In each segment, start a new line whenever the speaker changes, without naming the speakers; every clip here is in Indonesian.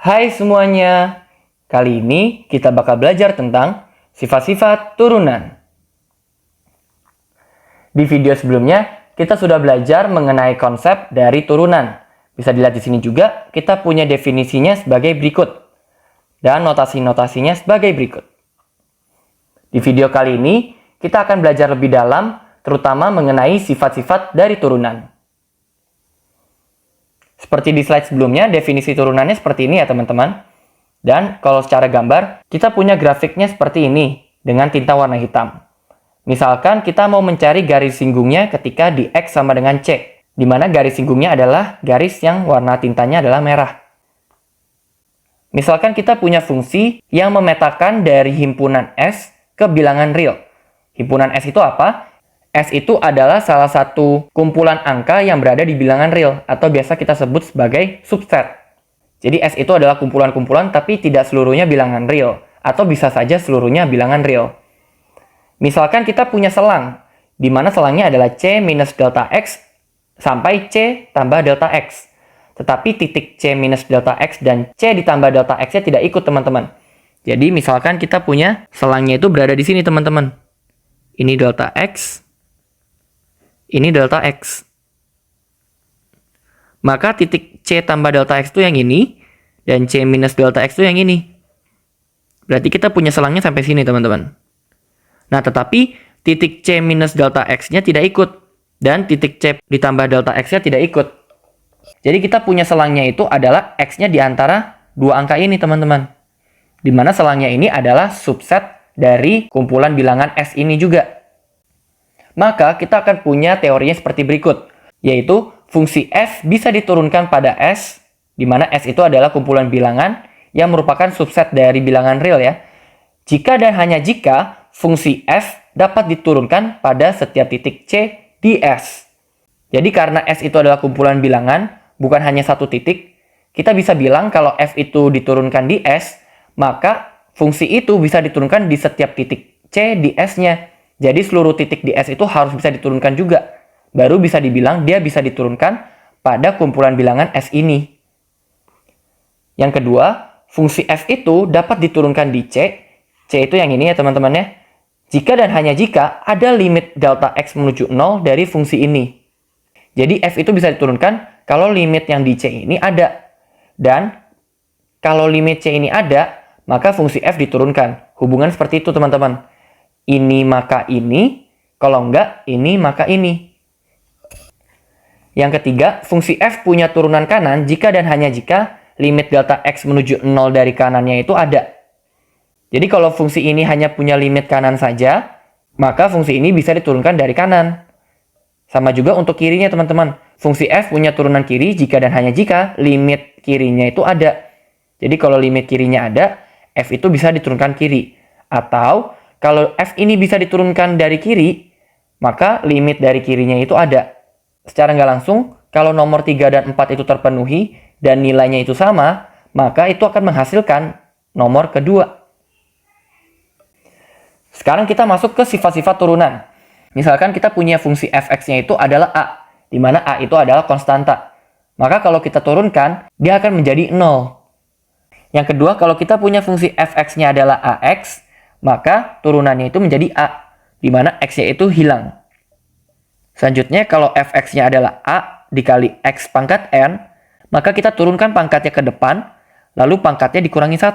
Hai semuanya, kali ini kita bakal belajar tentang sifat-sifat turunan. Di video sebelumnya, kita sudah belajar mengenai konsep dari turunan. Bisa dilihat di sini juga, kita punya definisinya sebagai berikut. Dan notasi-notasinya sebagai berikut. Di video kali ini, kita akan belajar lebih dalam, terutama mengenai sifat-sifat dari turunan. Seperti di slide sebelumnya, definisi turunannya seperti ini ya teman-teman. Dan kalau secara gambar, kita punya grafiknya seperti ini dengan tinta warna hitam. Misalkan kita mau mencari garis singgungnya ketika di X sama dengan C, di mana garis singgungnya adalah garis yang warna tintanya adalah merah. Misalkan kita punya fungsi yang memetakan dari himpunan S ke bilangan real. Himpunan S itu apa? S itu adalah salah satu kumpulan angka yang berada di bilangan real, atau biasa kita sebut sebagai subset. Jadi S itu adalah kumpulan-kumpulan tapi tidak seluruhnya bilangan real, atau bisa saja seluruhnya bilangan real. Misalkan kita punya selang, di mana selangnya adalah C minus delta X sampai C tambah delta X. Tetapi titik C minus delta X dan C ditambah delta X-nya tidak ikut teman-teman. Jadi misalkan kita punya selangnya itu berada di sini teman-teman. Ini delta X. Ini delta X. Maka titik C tambah delta X itu yang ini, dan C minus delta X itu yang ini. Berarti kita punya selangnya sampai sini, teman-teman. Nah, tetapi titik C minus delta X-nya tidak ikut, dan titik C ditambah delta X-nya tidak ikut. Jadi kita punya selangnya itu adalah X-nya di antara dua angka ini, teman-teman. Di mana selangnya ini adalah subset dari kumpulan bilangan S ini juga. Maka kita akan punya teorinya seperti berikut, yaitu fungsi f bisa diturunkan pada S, di mana S itu adalah kumpulan bilangan yang merupakan subset dari bilangan real ya. Jika dan hanya jika fungsi f dapat diturunkan pada setiap titik C di S. Jadi karena S itu adalah kumpulan bilangan, bukan hanya satu titik, kita bisa bilang kalau f itu diturunkan di S, maka fungsi itu bisa diturunkan di setiap titik C di S-nya. Jadi seluruh titik di S itu harus bisa diturunkan juga. Baru bisa dibilang dia bisa diturunkan pada kumpulan bilangan S ini. Yang kedua, fungsi f itu dapat diturunkan di C. C itu yang ini ya teman-teman ya. Jika dan hanya jika ada limit delta X menuju 0 dari fungsi ini. Jadi f itu bisa diturunkan kalau limit yang di C ini ada. Dan kalau limit C ini ada, maka fungsi f diturunkan. Hubungan seperti itu teman-teman. Ini maka ini, kalau enggak ini maka ini. Yang ketiga, fungsi f punya turunan kanan jika dan hanya jika limit delta x menuju 0 dari kanannya itu ada. Jadi kalau fungsi ini hanya punya limit kanan saja, maka fungsi ini bisa diturunkan dari kanan. Sama juga untuk kirinya teman-teman. Fungsi f punya turunan kiri jika dan hanya jika limit kirinya itu ada. Jadi kalau limit kirinya ada, f itu bisa diturunkan kiri. Atau kalau f ini bisa diturunkan dari kiri, maka limit dari kirinya itu ada. Secara nggak langsung, kalau nomor 3 dan 4 itu terpenuhi dan nilainya itu sama, maka itu akan menghasilkan nomor kedua. Sekarang kita masuk ke sifat-sifat turunan. Misalkan kita punya fungsi fx-nya itu adalah a, di mana a itu adalah konstanta. Maka kalau kita turunkan, dia akan menjadi 0. Yang kedua, kalau kita punya fungsi fx-nya adalah ax, maka turunannya itu menjadi A, di mana X-nya itu hilang. Selanjutnya, kalau fx-nya adalah A dikali X pangkat N, maka kita turunkan pangkatnya ke depan, lalu pangkatnya dikurangi 1.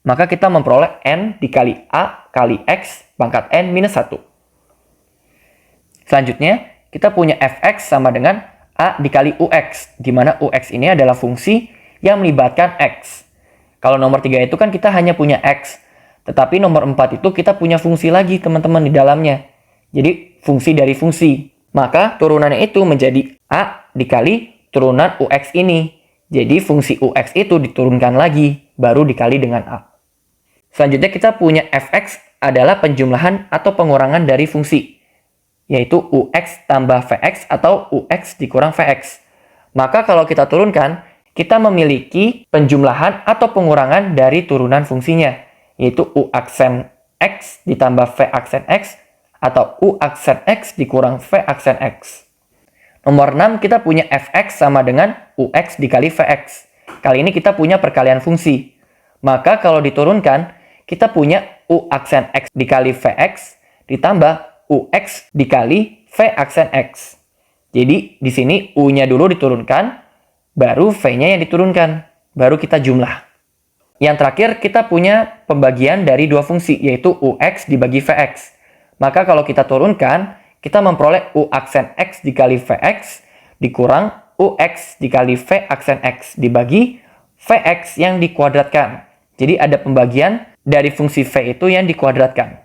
Maka kita memperoleh N dikali A kali X pangkat N minus 1. Selanjutnya, kita punya fx sama dengan A dikali Ux, di mana Ux ini adalah fungsi yang melibatkan X. Kalau nomor 3 itu kan kita hanya punya X, tetapi nomor 4 itu kita punya fungsi lagi teman-teman di dalamnya. Jadi fungsi dari fungsi. Maka turunannya itu menjadi A dikali turunan UX ini. Jadi fungsi UX itu diturunkan lagi, baru dikali dengan A. Selanjutnya kita punya Fx adalah penjumlahan atau pengurangan dari fungsi. Yaitu UX tambah Vx atau UX dikurang Vx. Maka kalau kita turunkan, kita memiliki penjumlahan atau pengurangan dari turunan fungsinya. Yaitu U aksen X ditambah V aksen X, atau U aksen X dikurang V aksen X. Nomor 6, kita punya Fx sama dengan Ux dikali Vx. Kali ini kita punya perkalian fungsi. Maka kalau diturunkan, kita punya U aksen X dikali Vx ditambah Ux dikali V aksen X. Jadi di sini U-nya dulu diturunkan, baru V-nya yang diturunkan. Baru kita jumlah. Yang terakhir kita punya pembagian dari dua fungsi, yaitu Ux dibagi Vx. Maka kalau kita turunkan, kita memperoleh U aksen X dikali Vx dikurang Ux dikali V aksen X dibagi Vx yang dikuadratkan. Jadi ada pembagian dari fungsi V itu yang dikuadratkan.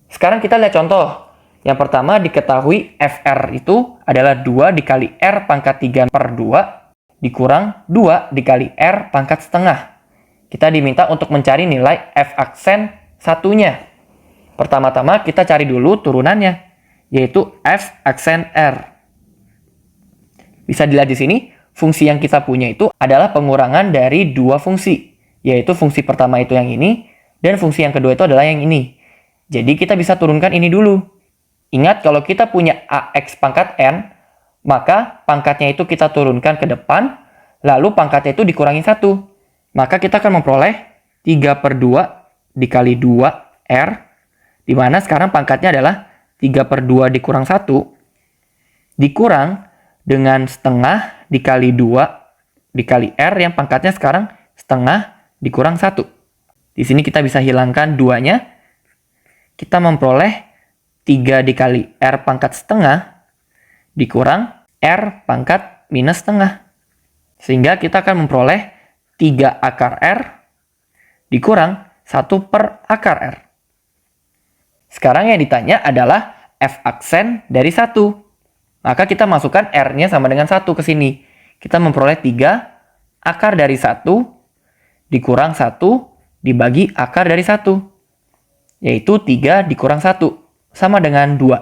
Sekarang kita lihat contoh. Yang pertama diketahui Fr itu adalah 2 dikali R pangkat 3 per 2 dikurang 2 dikali R pangkat setengah. Kita diminta untuk mencari nilai F aksen satunya. Pertama-tama kita cari dulu turunannya, yaitu F aksen R. Bisa dilihat di sini, fungsi yang kita punya itu adalah pengurangan dari dua fungsi, yaitu fungsi pertama itu yang ini, dan fungsi yang kedua itu adalah yang ini. Jadi kita bisa turunkan ini dulu. Ingat kalau kita punya AX pangkat N, maka pangkatnya itu kita turunkan ke depan, lalu pangkatnya itu dikurangi 1. Maka kita akan memperoleh 3 per 2 dikali 2R, di mana sekarang pangkatnya adalah 3 per 2 dikurang 1, dikurang dengan setengah dikali 2 dikali R yang pangkatnya sekarang setengah dikurang 1. Di sini kita bisa hilangkan 2-nya. Kita memperoleh 3 dikali R pangkat setengah dikurang R pangkat minus setengah. Sehingga kita akan memperoleh 3 akar R dikurang 1 per akar R. Sekarang yang ditanya adalah F aksen dari 1. Maka kita masukkan R-nya sama dengan 1 ke sini. Kita memperoleh 3 akar dari 1 dikurang 1 dibagi akar dari 1. Yaitu 3 dikurang 1 sama dengan 2.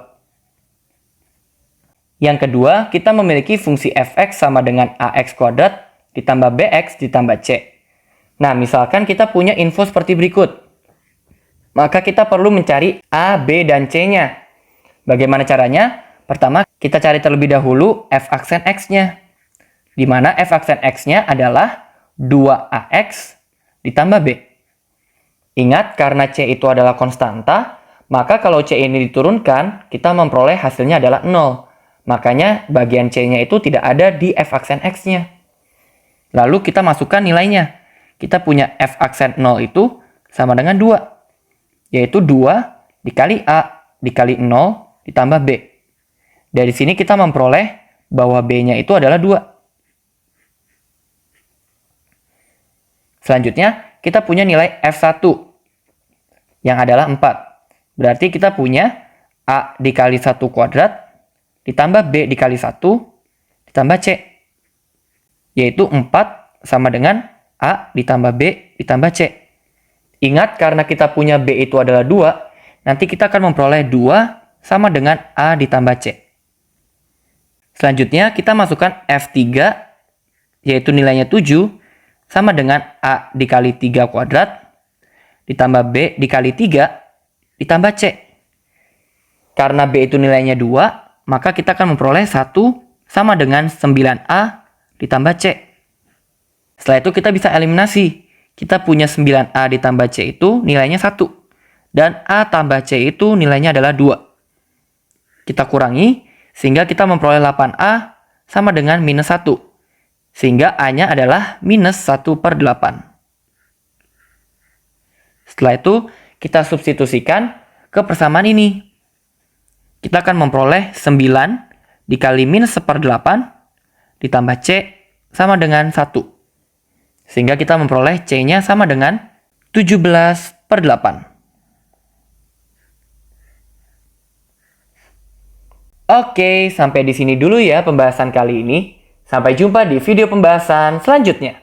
Yang kedua, kita memiliki fungsi fx sama dengan ax kuadrat ditambah bx ditambah c. Nah, misalkan kita punya info seperti berikut. Maka kita perlu mencari a, b, dan c-nya. Bagaimana caranya? Pertama, kita cari terlebih dahulu f aksen x-nya. Di mana f aksen x-nya adalah 2ax ditambah b. Ingat, karena c itu adalah konstanta, maka kalau c ini diturunkan, kita memperoleh hasilnya adalah 0. Makanya bagian C-nya itu tidak ada di F aksen X-nya. Lalu kita masukkan nilainya. Kita punya F aksen 0 itu sama dengan 2. Yaitu 2 dikali A dikali 0 ditambah B. Dari sini kita memperoleh bahwa B-nya itu adalah 2. Selanjutnya kita punya nilai F1 yang adalah 4. Berarti kita punya A dikali 1 kuadrat ditambah B dikali 1, ditambah C. Yaitu 4 sama dengan A ditambah B ditambah C. Ingat, karena kita punya B itu adalah 2, nanti kita akan memperoleh 2 sama dengan A ditambah C. Selanjutnya, kita masukkan F3, yaitu nilainya 7, sama dengan A dikali 3 kuadrat, ditambah B dikali 3, ditambah C. Karena B itu nilainya 2, maka kita akan memperoleh 1 sama dengan 9A ditambah C. Setelah itu kita bisa eliminasi. Kita punya 9A ditambah C itu nilainya 1. Dan A tambah C itu nilainya adalah 2. Kita kurangi, sehingga kita memperoleh 8A sama dengan minus 1. Sehingga A-nya adalah minus 1 per 8. Setelah itu, kita substitusikan ke persamaan ini. Kita akan memperoleh 9 dikali minus 1/8 ditambah C sama dengan 1. Sehingga kita memperoleh C-nya sama dengan 17/8. Oke, sampai di sini dulu ya pembahasan kali ini. Sampai jumpa di video pembahasan selanjutnya.